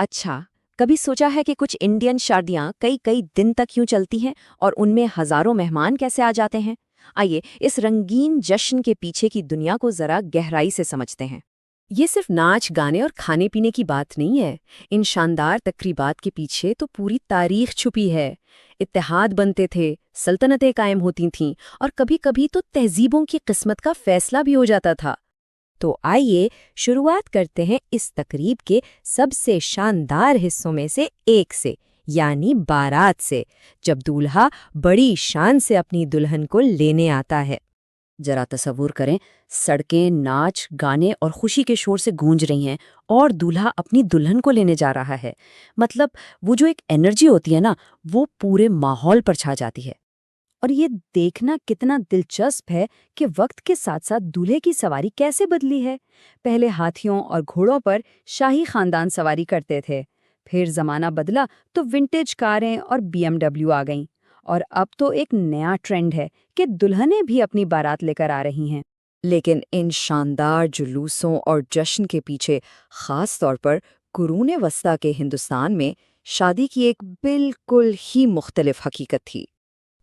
اچھا، کبھی سوچا ہے کہ کچھ انڈین شادیاں کئی کئی دن تک یوں چلتی ہیں اور ان میں ہزاروں مہمان کیسے آ جاتے ہیں؟ آئیے اس رنگین جشن کے پیچھے کی دنیا کو ذرا گہرائی سے سمجھتے ہیں۔ یہ صرف ناچ گانے اور کھانے پینے کی بات نہیں ہے، ان شاندار تقریبات کے پیچھے تو پوری تاریخ چھپی ہے۔ اتحاد بنتے تھے، سلطنتیں قائم ہوتی تھیں، اور کبھی کبھی تو تہذیبوں کی قسمت کا فیصلہ بھی ہو جاتا تھا۔ تو آئیے شروعات کرتے ہیں اس تقریب کے سب سے شاندار حصوں میں سے ایک سے، یعنی بارات سے، جب دولہا بڑی شان سے اپنی دلہن کو لینے آتا ہے۔ ذرا تصور کریں، سڑکیں ناچ گانے اور خوشی کے شور سے گونج رہی ہیں اور دولہا اپنی دلہن کو لینے جا رہا ہے۔ مطلب وہ جو ایک انرجی ہوتی ہے نا، وہ پورے ماحول پر چھا جاتی ہے۔ اور یہ دیکھنا کتنا دلچسپ ہے کہ وقت کے ساتھ ساتھ دولہے کی سواری کیسے بدلی ہے۔ پہلے ہاتھیوں اور گھوڑوں پر شاہی خاندان سواری کرتے تھے، پھر زمانہ بدلا تو ونٹیج کاریں اور BMW آ گئیں، اور اب تو ایک نیا ٹرینڈ ہے کہ دلہنیں بھی اپنی بارات لے کر آ رہی ہیں۔ لیکن ان شاندار جلوسوں اور جشن کے پیچھے، خاص طور پر قرون وسطیٰ کے ہندوستان میں، شادی کی ایک بالکل ہی مختلف حقیقت تھی۔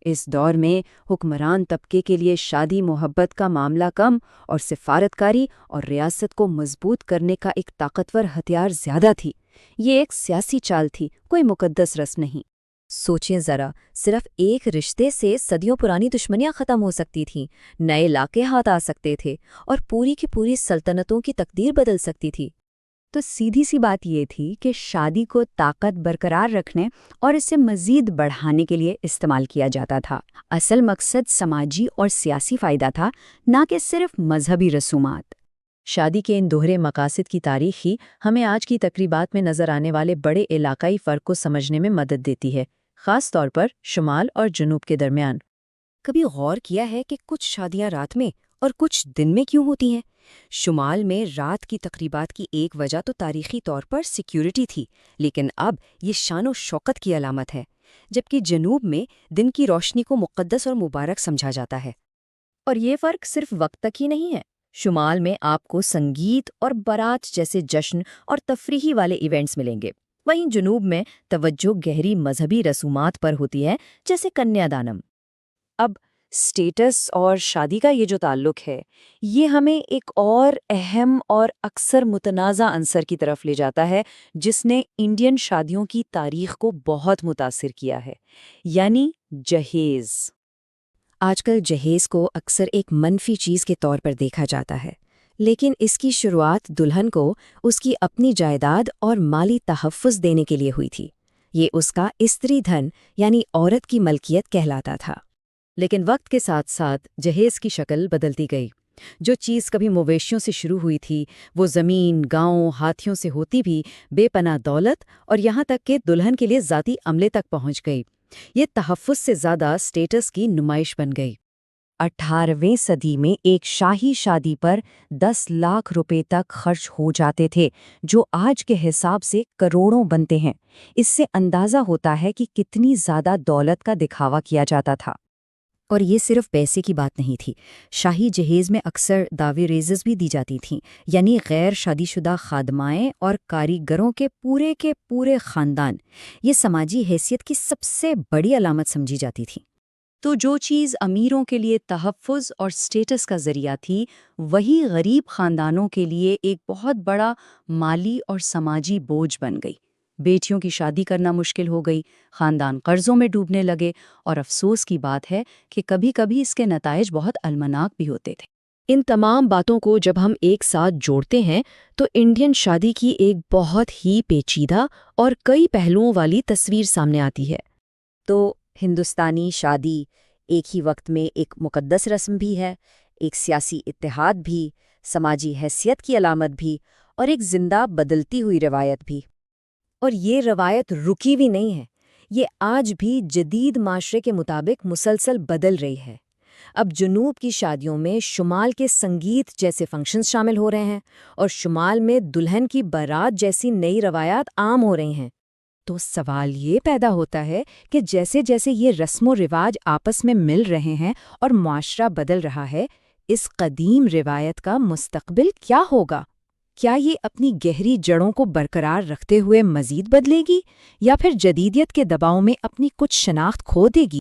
اس دور میں حکمران طبقے کے لیے شادی محبت کا معاملہ کم اور سفارتکاری اور ریاست کو مضبوط کرنے کا ایک طاقتور ہتھیار زیادہ تھی۔ یہ ایک سیاسی چال تھی، کوئی مقدس رسم نہیں۔ سوچیں ذرا، صرف ایک رشتے سے صدیوں پرانی دشمنیاں ختم ہو سکتی تھیں، نئے علاقے ہاتھ آ سکتے تھے، اور پوری کی پوری سلطنتوں کی تقدیر بدل سکتی تھی۔ تو سیدھی سی بات یہ تھی کہ شادی کو طاقت برقرار رکھنے اور اسے مزید بڑھانے کے لیے استعمال کیا جاتا تھا۔ اصل مقصد سماجی اور سیاسی فائدہ تھا، نہ کہ صرف مذہبی رسومات۔ شادی کے ان دوہرے مقاصد کی تاریخ ہی ہمیں آج کی تقریبات میں نظر آنے والے بڑے علاقائی فرق کو سمجھنے میں مدد دیتی ہے، خاص طور پر شمال اور جنوب کے درمیان۔ کبھی غور کیا ہے کہ کچھ شادیاں رات میں اور کچھ دن میں کیوں ہوتی ہیں؟ شمال میں رات کی تقریبات کی ایک وجہ تو تاریخی طور پر سیکیورٹی تھی، لیکن اب یہ شان و شوکت کی علامت ہے، جبکہ جنوب میں دن کی روشنی کو مقدس اور مبارک سمجھا جاتا ہے۔ اور یہ فرق صرف وقت تک ہی نہیں ہے۔ شمال میں آپ کو سنگیت اور بارات جیسے جشن اور تفریحی والے ایونٹس ملیں گے، وہیں جنوب میں توجہ گہری مذہبی رسومات پر ہوتی ہے، جیسے کنیا دانم۔ اب اسٹیٹس اور شادی کا یہ جو تعلق ہے، یہ ہمیں ایک اور اہم اور اکثر متنازع عنصر کی طرف لے جاتا ہے، جس نے انڈین شادیوں کی تاریخ کو بہت متاثر کیا ہے، یعنی جہیز۔ آج کل جہیز کو اکثر ایک منفی چیز کے طور پر دیکھا جاتا ہے، لیکن اس کی شروعات دلہن کو اس کی اپنی جائیداد اور مالی تحفظ دینے کے لیے ہوئی تھی۔ یہ اس کا استری دھن یعنی عورت کی ملکیت کہلاتا تھا۔ لیکن وقت کے ساتھ ساتھ جہیز کی شکل بدلتی گئی۔ جو چیز کبھی مویشیوں سے شروع ہوئی تھی، وہ زمین، گاؤں، ہاتھیوں سے ہوتی بھی بے پناہ دولت اور یہاں تک کہ دلہن کے لیے ذاتی عملے تک پہنچ گئی۔ یہ تحفظ سے زیادہ اسٹیٹس کی نمائش بن گئی۔ 18ویں صدی میں ایک شاہی شادی پر 10 لاکھ روپے تک خرچ ہو جاتے تھے، جو آج کے حساب سے کروڑوں بنتے ہیں۔ اس سے اندازہ ہوتا ہے کہ کتنی زیادہ دولت کا دکھاوا کیا جاتا تھا۔ اور یہ صرف پیسے کی بات نہیں تھی، شاہی جہیز میں اکثر دعوی ریزز بھی دی جاتی تھیں، یعنی غیر شادی شدہ خادمائیں اور کاریگروں کے پورے خاندان۔ یہ سماجی حیثیت کی سب سے بڑی علامت سمجھی جاتی تھی۔ تو جو چیز امیروں کے لیے تحفظ اور سٹیٹس کا ذریعہ تھی، وہی غریب خاندانوں کے لیے ایک بہت بڑا مالی اور سماجی بوجھ بن گئی۔ بیٹیوں کی شادی کرنا مشکل ہو گئی، خاندان قرضوں میں ڈوبنے لگے، اور افسوس کی بات ہے کہ کبھی کبھی اس کے نتائج بہت المناک بھی ہوتے تھے۔ ان تمام باتوں کو جب ہم ایک ساتھ جوڑتے ہیں تو انڈین شادی کی ایک بہت ہی پیچیدہ اور کئی پہلوؤں والی تصویر سامنے آتی ہے۔ تو ہندوستانی شادی ایک ہی وقت میں ایک مقدس رسم بھی ہے، ایک سیاسی اتحاد بھی، سماجی حیثیت کی علامت بھی، اور ایک زندہ بدلتی ہوئی روایت بھی۔ اور یہ روایت رکی بھی نہیں ہے، یہ آج بھی جدید معاشرے کے مطابق مسلسل بدل رہی ہے۔ اب جنوب کی شادیوں میں شمال کے سنگیت جیسے فنکشنز شامل ہو رہے ہیں، اور شمال میں دلہن کی بارات جیسی نئی روایات عام ہو رہی ہیں۔ تو سوال یہ پیدا ہوتا ہے کہ جیسے جیسے یہ رسم و رواج آپس میں مل رہے ہیں اور معاشرہ بدل رہا ہے، اس قدیم روایت کا مستقبل کیا ہوگا؟ کیا یہ اپنی گہری جڑوں کو برقرار رکھتے ہوئے مزید بدلے گی یا پھر جدیدیت کے دباؤ میں اپنی کچھ شناخت کھو دے گی؟